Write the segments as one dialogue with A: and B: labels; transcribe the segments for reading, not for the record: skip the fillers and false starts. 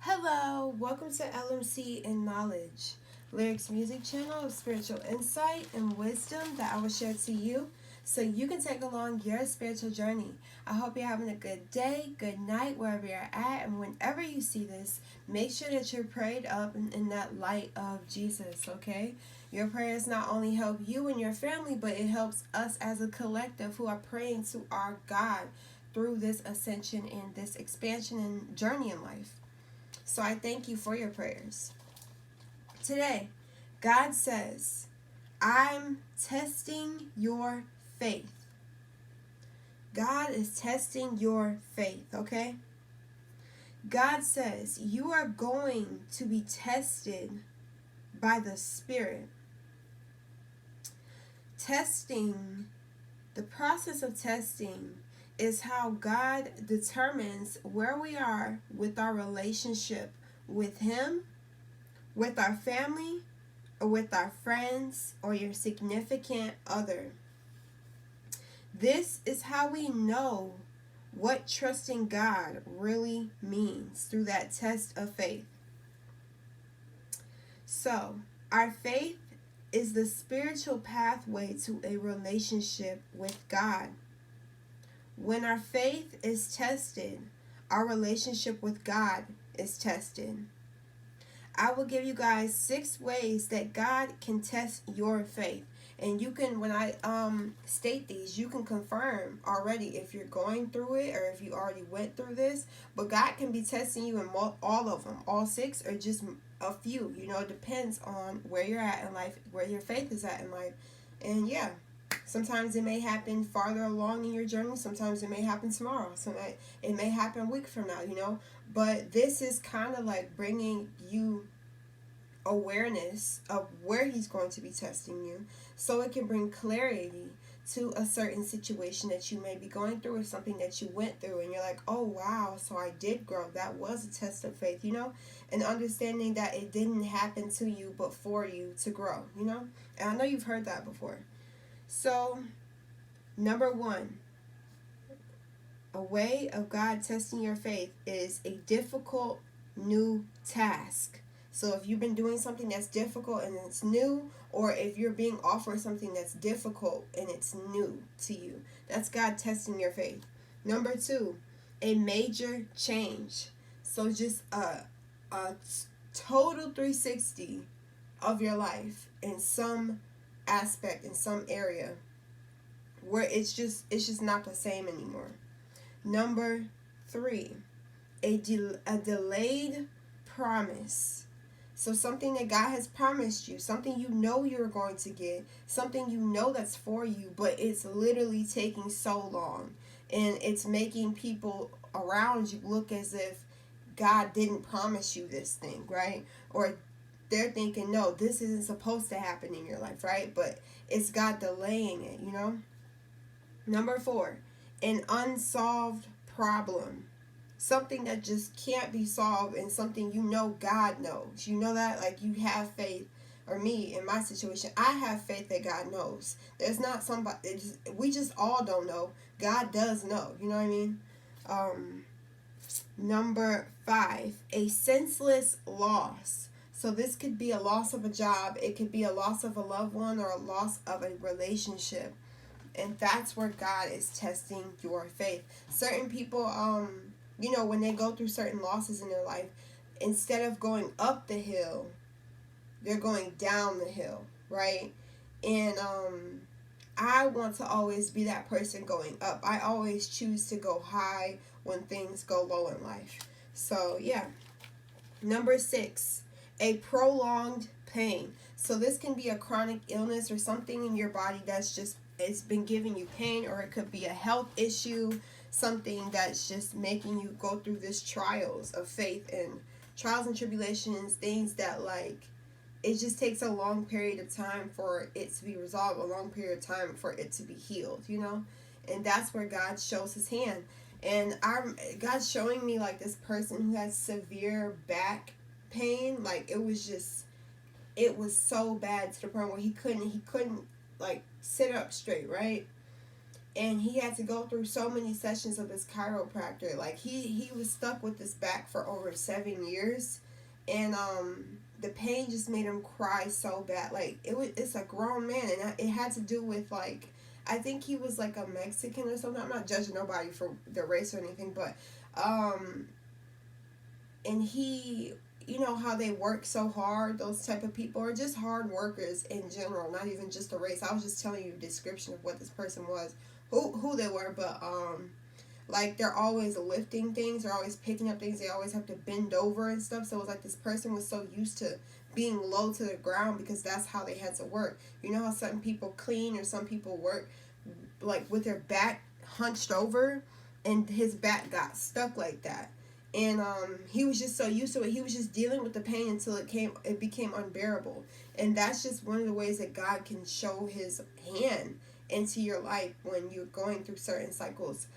A: Hello, welcome to LMC and Knowledge, Lyrics Music Channel of spiritual insight and wisdom that I will share to you so you can take along your spiritual journey. I hope you're having a good day, good night, wherever you're at, and whenever you see this, make sure that you're prayed up in that light of Jesus, okay? Your prayers not only help you and your family, but it helps us as a collective who are praying to our God through this ascension and this expansion and journey in life. So I thank you for your prayers. Today, God says, I'm testing your faith. God is testing your faith, okay? God says you are going to be tested by the Spirit. Testing, the process of testing is how God determines where we are with our relationship with Him, with our family, or with our friends, or your significant other. This is how we know what trusting God really means through that test of faith. So, our faith is the spiritual pathway to a relationship with God. When our faith is tested, our relationship with God is tested. I will give you guys 6 ways that God can test your faith. And you can, when I state these, you can confirm already if you're going through it or if you already went through this. But God can be testing you in all of them, all 6 or just a few. You know, it depends on where you're at in life, where your faith is at in life. And yeah, sometimes it may happen farther along in your journey. Sometimes it may happen tomorrow. It may happen a week from now, you know. But this is kind of like bringing you awareness of where He's going to be testing you so it can bring clarity to a certain situation that you may be going through or something that you went through and you're like, oh wow, so I did grow. That was a test of faith, you know, and understanding that it didn't happen to you but for you to grow, you know. And I know you've heard that before. So number 1, a way of God testing your faith is a difficult new task. So if you've been doing something that's difficult and it's new, or if you're being offered something that's difficult and it's new to you, that's God testing your faith. Number 2, a major change. So just a total 360 of your life in some aspect, in some area, where it's just not the same anymore. Number 3, a delayed promise. So something that God has promised you, something you know you're going to get, something you know that's for you, but it's literally taking so long. And it's making people around you look as if God didn't promise you this thing, right? Or they're thinking, no, this isn't supposed to happen in your life, right? But it's God delaying it, you know? Number 4, an unsolved problem. Something that just can't be solved and something you know God knows. You know that? Like you have faith, or me in my situation, I have faith that God knows. There's not somebody, we just all don't know. God does know. You know what I mean? Number 5, a senseless loss. So this could be a loss of a job. It could be a loss of a loved one or a loss of a relationship. And that's where God is testing your faith. Certain people, you know, when they go through certain losses in their life, instead of going up the hill, they're going down the hill, right? And I want to always be that person going up. I always choose to go high when things go low in life. So, yeah. Number 6, a prolonged pain. So this can be a chronic illness or something in your body that's just, it's been giving you pain, or it could be a health issue, something that's just making you go through this trials of faith and trials and tribulations, things that like it just takes a long period of time for it to be resolved, a long period of time for it to be healed, you know. And that's where God shows His hand. And God's showing me like this person who has severe back pain. Like it was so bad to the point where he couldn't like sit up straight, right? and he had to go through so many sessions of his chiropractor. Like he was stuck with his back for over 7 years, and the pain just made him cry so bad. Like it's a grown man, and it had to do with like, I think he was like a Mexican or something. I'm not judging nobody for their race or anything, but and he, you know how they work so hard, those type of people are just hard workers in general, not even just a race. I was just telling you a description of what this person was, who they were, but like they're always lifting things, they're always picking up things, they always have to bend over and stuff. So it was like this person was so used to being low to the ground because that's how they had to work. You know how some people clean or some people work like with their back hunched over, and his back got stuck like that. And he was just so used to it, he was just dealing with the pain until it became unbearable. And that's just one of the ways that God can show his hand into your life when you're going through certain cycles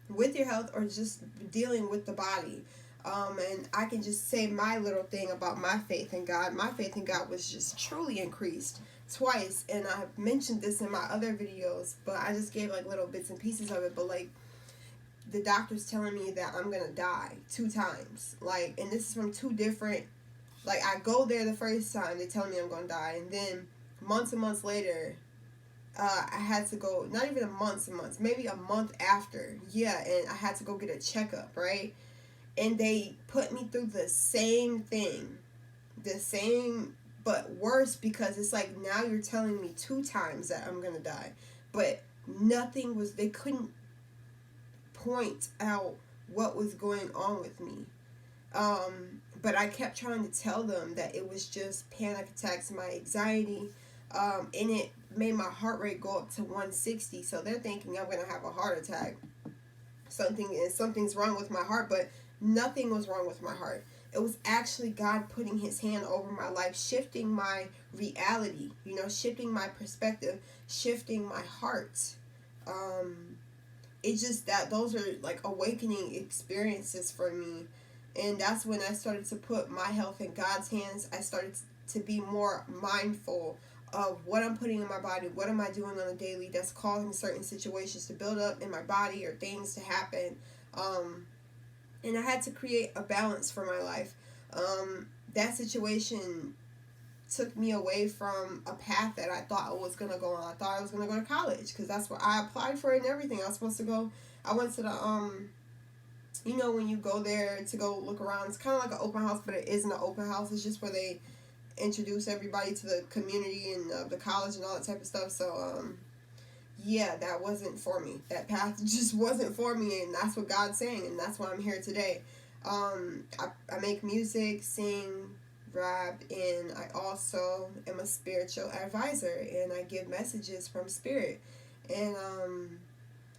A: with your health or just dealing with the body. And I can just say my little thing about my faith in God. My faith in God was just truly increased twice, and I've mentioned this in my other videos, but I just gave like little bits and pieces of it. But like, the doctor's telling me that I'm gonna die 2 times, like, and this is from 2 different, like, I go there the first time, they tell me I'm gonna die, and then months and months later, I had to go, not even months and months, maybe a month after, and I had to go get a checkup, right? And they put me through the same thing, the same, but worse, because it's like, now you're telling me 2 times that I'm gonna die, but nothing was, they couldn't point out what was going on with me. But I kept trying to tell them that it was just panic attacks, my anxiety, and it made my heart rate go up to 160. So they're thinking I'm gonna have a heart attack. Something's wrong with my heart, but nothing was wrong with my heart. It was actually God putting his hand over my life, shifting my reality, shifting my perspective, shifting my heart. It's just that those are like awakening experiences for me. And that's when I started to put my health in God's hands. I started to be more mindful of what I'm putting in my body, what am I doing on a daily that's causing certain situations to build up in my body or things to happen. And I had to create a balance for my life. That situation took me away from a path that I thought I was going to go on. I thought I was going to go to college because that's what I applied for and everything. I was supposed to go. I went to the, when you go there to go look around, it's kind of like an open house, but it isn't an open house. It's just where they introduce everybody to the community and the college and all that type of stuff. So, that wasn't for me. That path just wasn't for me, and that's what God's saying, and that's why I'm here today. I make music, sing, rap, and I also am a spiritual advisor, and I give messages from spirit. And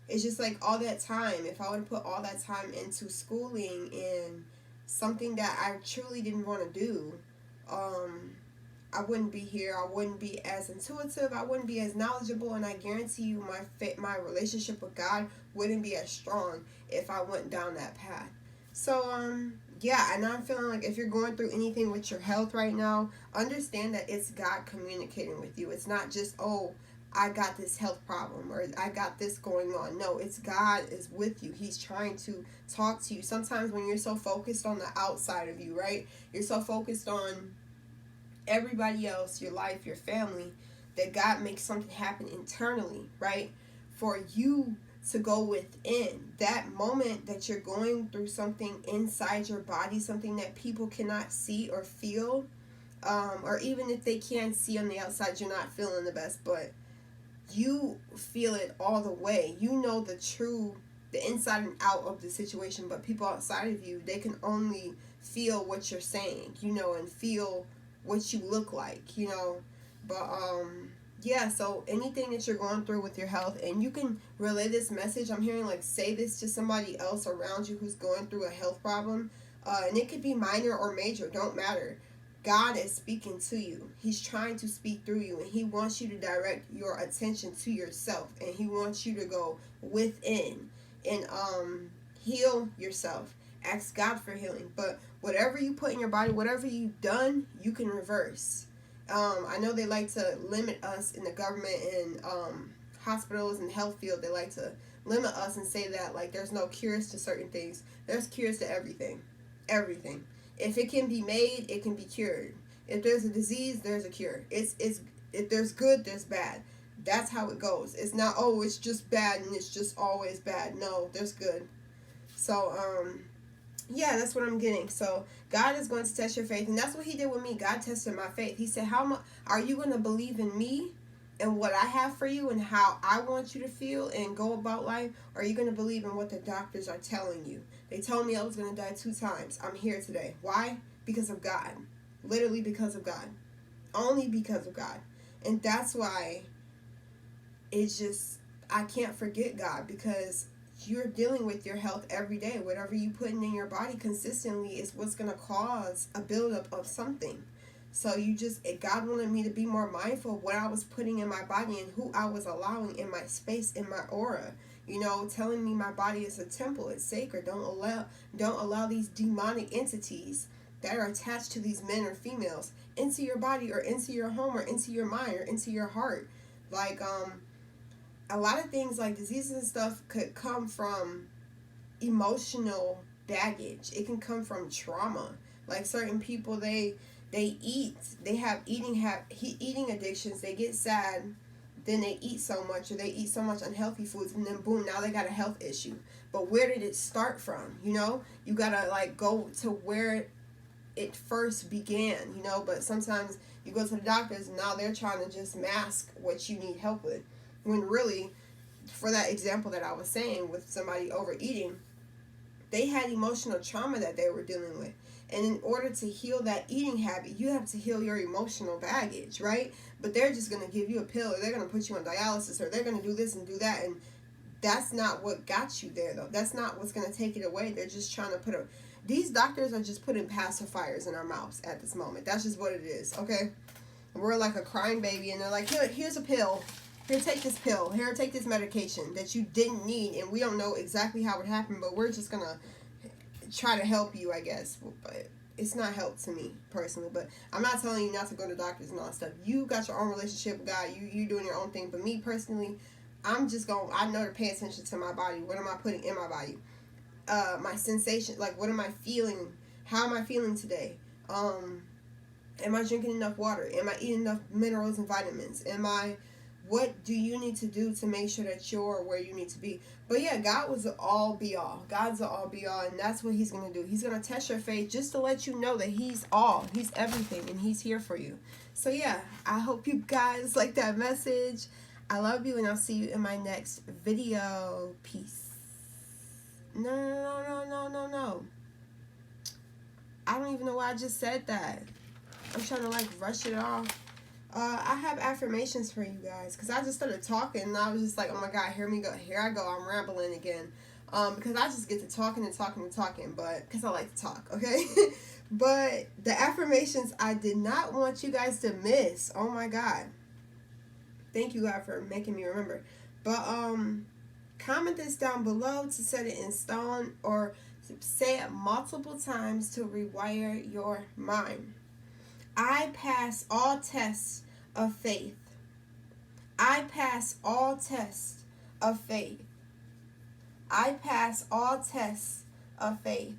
A: it's just like all that time, if I would have put all that time into schooling and something that I truly didn't want to do, I wouldn't be here. I wouldn't be as intuitive. I wouldn't be as knowledgeable, and I guarantee you my relationship with God wouldn't be as strong if I went down that path. So, and I'm feeling like if you're going through anything with your health right now, understand that it's God communicating with you. It's not just, I got this health problem or I got this going on. No, it's God is with you. He's trying to talk to you. Sometimes when you're so focused on the outside of you, right? You're so focused on everybody else, your life, your family, that God makes something happen internally, right? For you to go within. That moment that you're going through something inside your body, something that people cannot see or feel, or even if they can see on the outside, you're not feeling the best, but you feel it all the way. You know the inside and out of the situation, but people outside of you, they can only feel what you're saying, and feel what you look like, but so anything that you're going through with your health, and you can relay this message, I'm hearing like say this to somebody else around you who's going through a health problem, and it could be minor or major, don't matter. God is speaking to you. He's trying to speak through you, and he wants you to direct your attention to yourself, and he wants you to go within and heal yourself. Ask God for healing, but whatever you put in your body, whatever you've done, you can reverse. I know they like to limit us in the government and hospitals and health field, they like to limit us and say that like there's no cures to certain things. There's cures to everything. Everything. If it can be made, it can be cured. If there's a disease, there's a cure. It's if there's good, there's bad. That's how it goes. It's not, oh, it's just bad and it's just always bad. No, there's good. So, yeah, that's what I'm getting. So God is going to test your faith, and that's what he did with me. God tested my faith. He said, how much are you going to believe in me and what I have for you and how I want you to feel and go about life? Or are you going to believe in what the doctors are telling you? They told me I was going to die 2 times. I'm here today. Why? Because of God. Literally because of God. Only because of God. And that's why it's just, I can't forget God, because you're dealing with your health every day. Whatever you put in your body consistently is what's going to cause a buildup of something. So God wanted me to be more mindful of what I was putting in my body and who I was allowing in my space, in my aura. You know, telling me my body is a temple, it's sacred. Don't allow these demonic entities that are attached to these men or females into your body or into your home or into your mind or into your heart. Like, a lot of things like diseases and stuff could come from emotional baggage. It can come from trauma. Like certain people, they have eating addictions. They get sad, then they eat so much, or they eat so much unhealthy foods, and then boom, now they got a health issue. But where did it start from? You know, you gotta like go to where it first began. You know, but sometimes you go to the doctors and now they're trying to just mask what you need help with. When really, for that example that I was saying with somebody overeating, they had emotional trauma that they were dealing with. And in order to heal that eating habit, you have to heal your emotional baggage, right? But they're just going to give you a pill, or they're going to put you on dialysis, or they're going to do this and do that. And that's not what got you there, though. That's not what's going to take it away. They're just trying to these doctors are just putting pacifiers in our mouths at this moment. That's just what it is, okay? We're like a crying baby, and they're like, here's a pill. Here, take this pill. Here, take this medication that you didn't need, and we don't know exactly how it happened, but we're just gonna try to help you, I guess. But it's not help to me personally. But I'm not telling you not to go to doctors and all that stuff. You got your own relationship with God. You doing your own thing. But me personally, I know to pay attention to my body. What am I putting in my body? My sensation, like what am I feeling? How am I feeling today? Am I drinking enough water? Am I eating enough minerals and vitamins? What do you need to do to make sure that you're where you need to be? But yeah, God was an all be all. God's an all be all, and that's what he's going to do. He's going to test your faith just to let you know that he's all. He's everything, and he's here for you. So yeah, I hope you guys like that message. I love you, and I'll see you in my next video. Peace. No. I don't even know why I just said that. I'm trying to like rush it off. I have affirmations for you guys, because I just started talking and I was just like, oh my God, here I go, I'm rambling again, because I just get to talking, but because I like to talk, okay? But the affirmations I did not want you guys to miss. Oh my God, thank you, God, for making me remember. But comment this down below to set it in stone, or say it multiple times to rewire your mind. I pass all tests of faith. I pass all tests of faith. I pass all tests of faith.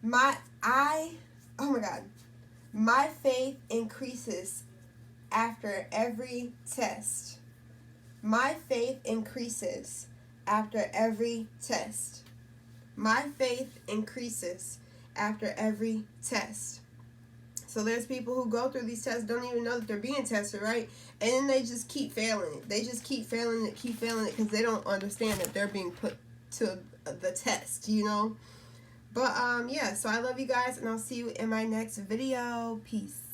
A: My faith increases after every test. My faith increases after every test. My faith increases after every test. So there's people who go through these tests, don't even know that they're being tested, right? And then they just keep failing it. They just keep failing it, because they don't understand that they're being put to the test, you know? But, yeah, so I love you guys, and I'll see you in my next video. Peace.